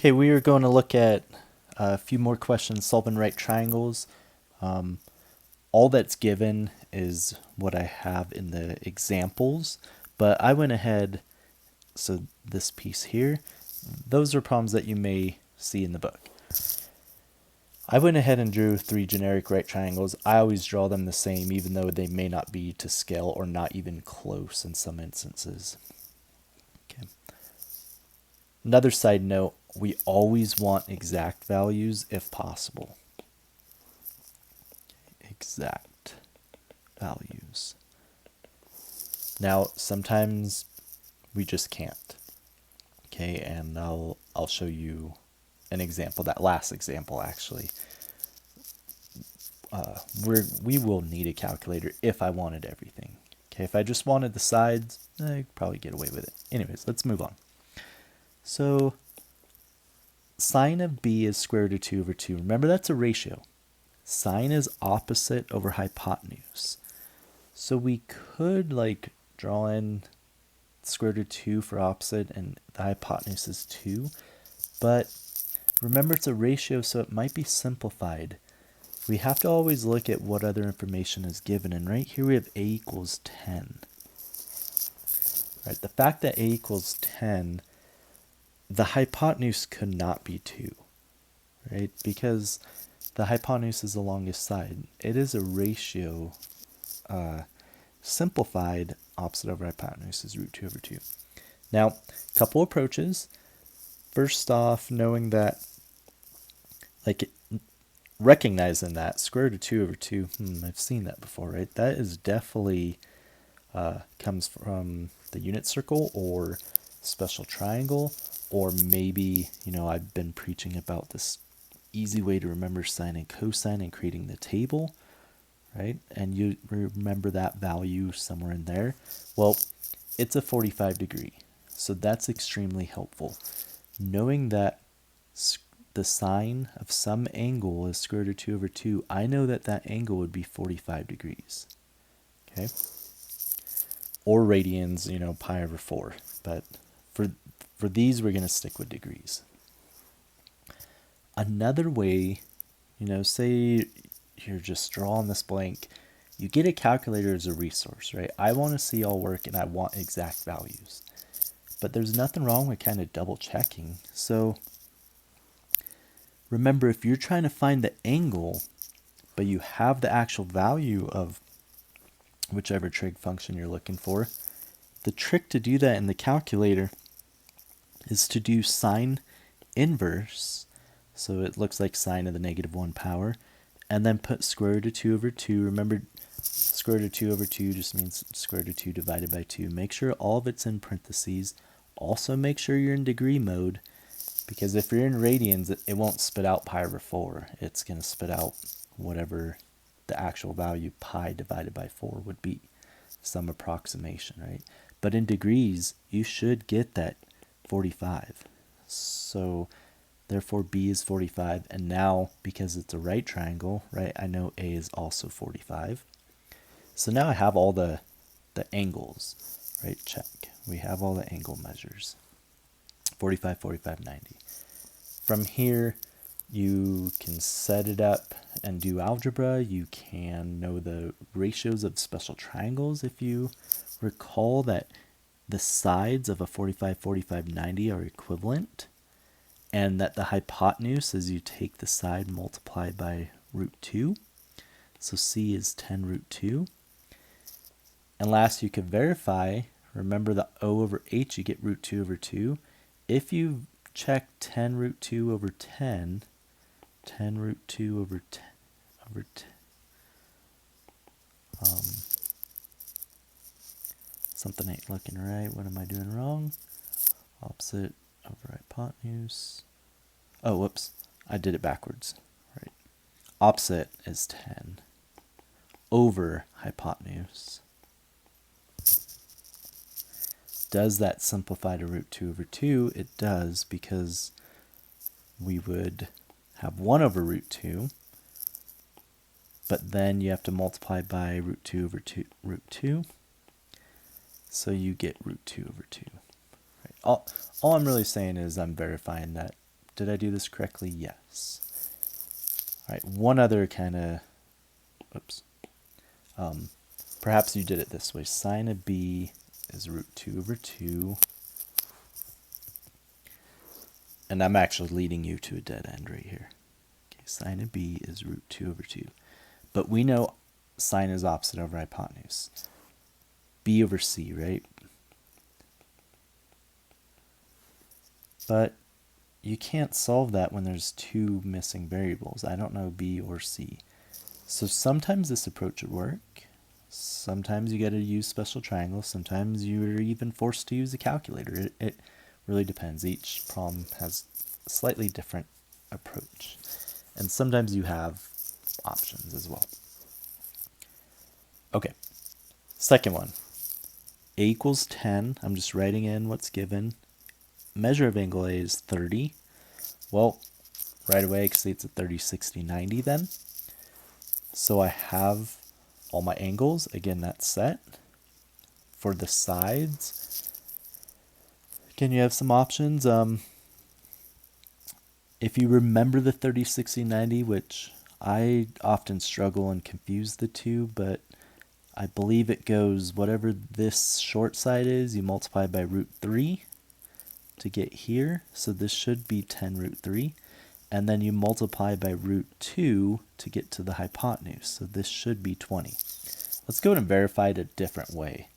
Okay, we are going to look at a few more questions solving right triangles. Um, all that's given is what I have in the examples, but I went ahead, so this piece here, those are problems that you may see in the book. I went ahead and drew three generic right triangles. I always draw them the same, even though they may not be to scale or not even close in some instances. Okay. Another side note, we always want exact values if possible. Exact values. Now, sometimes we just can't. Okay, and I'll show you an example. That last example, actually, we will need a calculator if I wanted everything. Okay, if I just wanted the sides, I'd probably get away with it. Anyways, let's move on. So, sine of b is square root of 2 over 2. Remember, that's a ratio. Sine is opposite over hypotenuse. So we could like draw in square root of 2 for opposite and the hypotenuse is 2. But remember, it's a ratio, so it might be simplified. We have to always look at what other information is given. And right here we have a equals 10. Right, the fact that a equals 10, the hypotenuse could not be 2. Right, because the hypotenuse is the longest side. It is a ratio. Simplified, opposite over hypotenuse is root 2 over 2. Now, a couple approaches. First off, knowing that, recognizing that square root of 2 over 2, I've seen that before, right? That is definitely comes from the unit circle or special triangle, or maybe, I've been preaching about this easy way to remember sine and cosine and creating the table. Right? And you remember that value somewhere in there. Well, it's a 45 degree. So that's extremely helpful. Knowing that the sine of some angle is square root of 2 over 2, I know that that angle would be 45 degrees. Okay? Or radians, pi over 4. But for these, we're going to stick with degrees. Another way, say you're just drawing this blank, you get a calculator as a resource, right? I want to see all work and I want exact values. But there's nothing wrong with kind of double checking. So remember, if you're trying to find the angle, but you have the actual value of whichever trig function you're looking for, the trick to do that in the calculator is to do sine inverse. So it looks like sine of the negative 1 power. And then put square root of 2 over 2. Remember, square root of 2 over 2 just means square root of 2 divided by 2. Make sure all of it's in parentheses. Also make sure you're in degree mode, because if you're in radians, it won't spit out pi over 4. It's going to spit out whatever the actual value pi divided by 4 would be. Some approximation, right? But in degrees, you should get that 45. So therefore, B is 45, and now, because it's a right triangle, right, I know A is also 45. So now I have all the angles, right, check. We have all the angle measures, 45, 45, 90. From here, you can set it up and do algebra. You can know the ratios of special triangles if you recall that the sides of a 45, 45, 90 are equivalent, and that the hypotenuse is you take the side multiplied by root 2. So C is 10 root 2. And last, you could verify, remember the O over H, you get root 2 over 2. If you check 10 root 2 over 10, 10 root 2 over 10, something ain't looking right. What am I doing wrong? Opposite over hypotenuse. Oh, whoops. I did it backwards. Right. Opposite is 10 over hypotenuse. Does that simplify to root 2 over 2? It does, because we would have 1 over root 2, but then you have to multiply by root 2 over root 2. So you get root 2 over 2. Right. All I'm really saying is I'm verifying that Did I do this correctly? Yes. All right, one other kind of, oops. Perhaps you did it this way. Sine of b is root 2 over 2. And I'm actually leading you to a dead end right here. Okay, sine of b is root 2 over 2. But we know sine is opposite over hypotenuse. B over c, right? But you can't solve that when there's two missing variables. I don't know b or c. So sometimes this approach would work. Sometimes you got to use special triangles. Sometimes you're even forced to use a calculator. It really depends. Each problem has a slightly different approach. And sometimes you have options as well. Okay, second one. A equals 10. I'm just writing in what's given. Measure of angle A is 30. Well, right away I can see it's a 30, 60, 90 then. So I have all my angles. Again, that's set. For the sides, again, you have some options. If you remember the 30, 60, 90, which I often struggle and confuse the two, but I believe it goes whatever this short side is, you multiply by root 3 to get here. So this should be 10 root 3. And then you multiply by root 2 to get to the hypotenuse. So this should be 20. Let's go ahead and verify it a different way.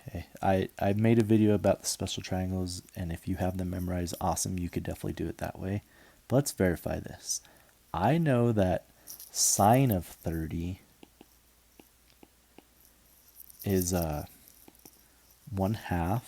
Okay, I made a video about the special triangles, and if you have them memorized, awesome, you could definitely do it that way. But let's verify this. I know that sine of 30 is 1/2,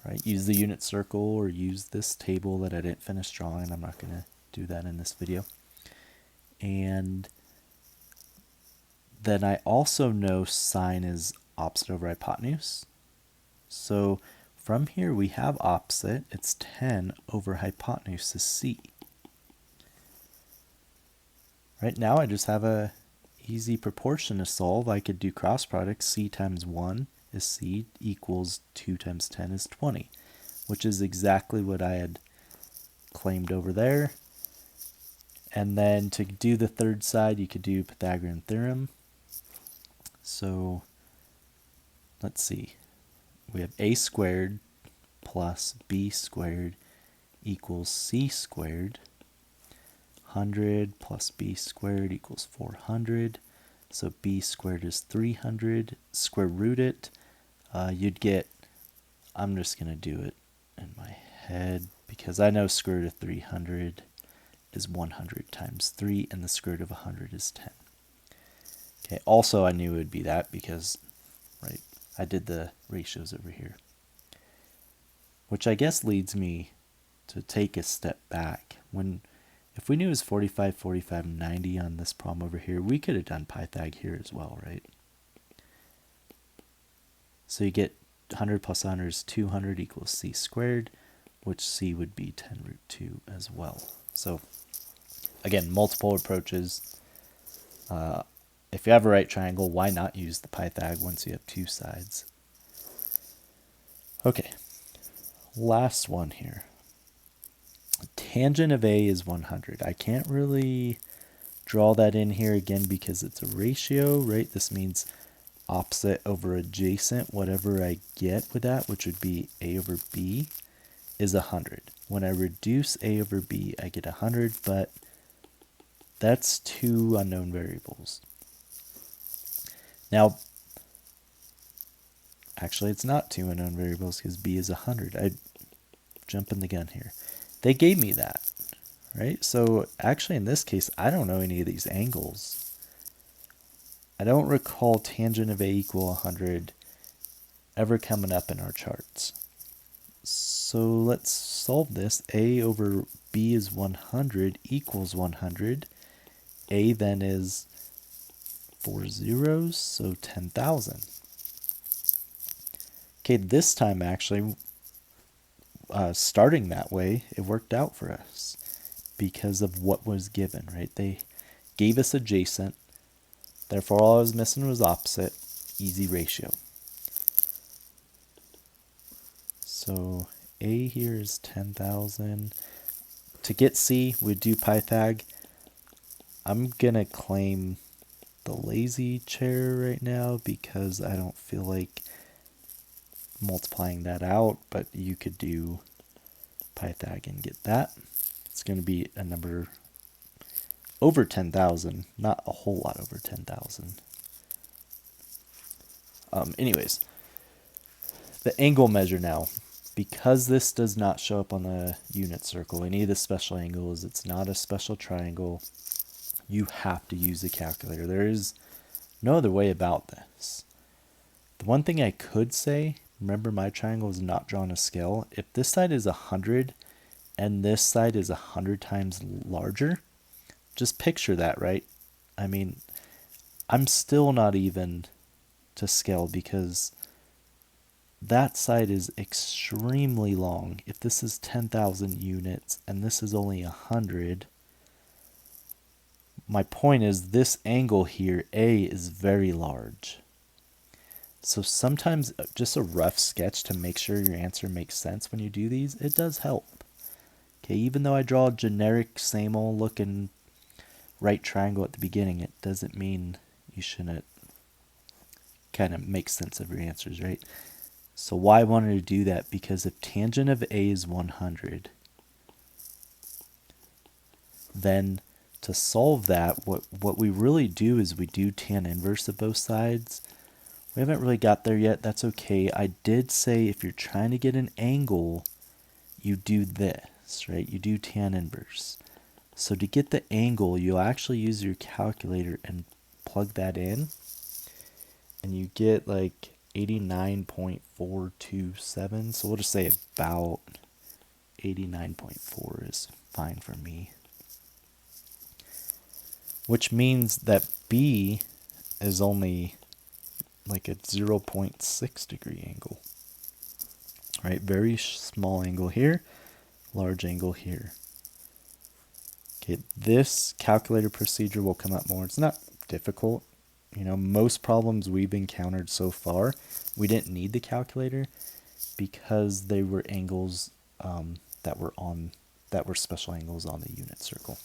right? Use the unit circle or use this table that I didn't finish drawing. I'm not going to do that in this video. And then I also know sine is opposite over hypotenuse. So from here we have opposite. It's 10 over hypotenuse is c. Right now I just have a easy proportion to solve. I could do cross product. C times 1 is c equals 2 times 10 is 20, which is exactly what I had claimed over there. And then to do the third side, you could do Pythagorean theorem. So let's see. We have a squared plus b squared equals c squared. 100 plus b squared equals 400. So b squared is 300. Square root it. You'd get, I'm just going to do it in my head because I know square root of 300 is 100 times 3, and the square root of 100 is 10. Okay, also I knew it would be that because, right, I did the ratios over here. Which I guess leads me to take a step back. If we knew it was 45, 45, 90 on this problem over here, we could have done Pythag here as well, right? So you get 100 plus 100 is 200 equals c squared, which c would be 10 root 2 as well. So again, multiple approaches. If you have a right triangle, why not use the Pythag once you have two sides? Okay, last one here. Tangent of A is 100. I can't really draw that in here again because it's a ratio, right? This means opposite over adjacent. Whatever I get with that, which would be A over B, is 100. When I reduce A over B, I get 100, but that's two unknown variables. Now, actually, it's not two unknown variables because B is 100. I'm jumping the gun here. They gave me that, right? So actually, in this case, I don't know any of these angles. I don't recall tangent of A equal 100 ever coming up in our charts. So let's solve this. A over B is 100 equals 100. A then is 4 zeros, so 10,000. Okay, this time actually, starting that way, it worked out for us because of what was given, right? They gave us adjacent, therefore all I was missing was opposite, easy ratio. So A here is 10,000. to get C, we'd do Pythag. I'm going to claim the lazy chair right now because I don't feel like multiplying that out, but you could do Pythag and get that. It's going to be a number over 10,000, not a whole lot over 10,000. Anyways, the angle measure now. Because this does not show up on the unit circle, any of the special angles, it's not a special triangle, you have to use the calculator. There is no other way about this. The one thing I could say, remember my triangle is not drawn a scale. If this side is 100 and this side is 100 times larger, just picture that, right? I mean, I'm still not even to scale because that side is extremely long. If this is 10,000 units and this is only 100, my point is this angle here, A, is very large. So sometimes just a rough sketch to make sure your answer makes sense when you do these, it does help. Okay, even though I draw a generic same old looking right triangle at the beginning, it doesn't mean you shouldn't kind of make sense of your answers, right? So why I wanted to do that, because if tangent of A is 100, then to solve that, what we really do is we do tan inverse of both sides. We haven't really got there yet. That's okay. I did say if you're trying to get an angle, you do this, right? You do tan inverse. So to get the angle, you'll actually use your calculator and plug that in. And you get like 89.427. So we'll just say about 89.4 is fine for me. Which means that B is only like a 0.6 degree angle. Right? Very small angle here, large angle here. Okay, this calculator procedure will come up more. It's not difficult. You know, most problems we've encountered so far, we didn't need the calculator because they were angles that were special angles on the unit circle.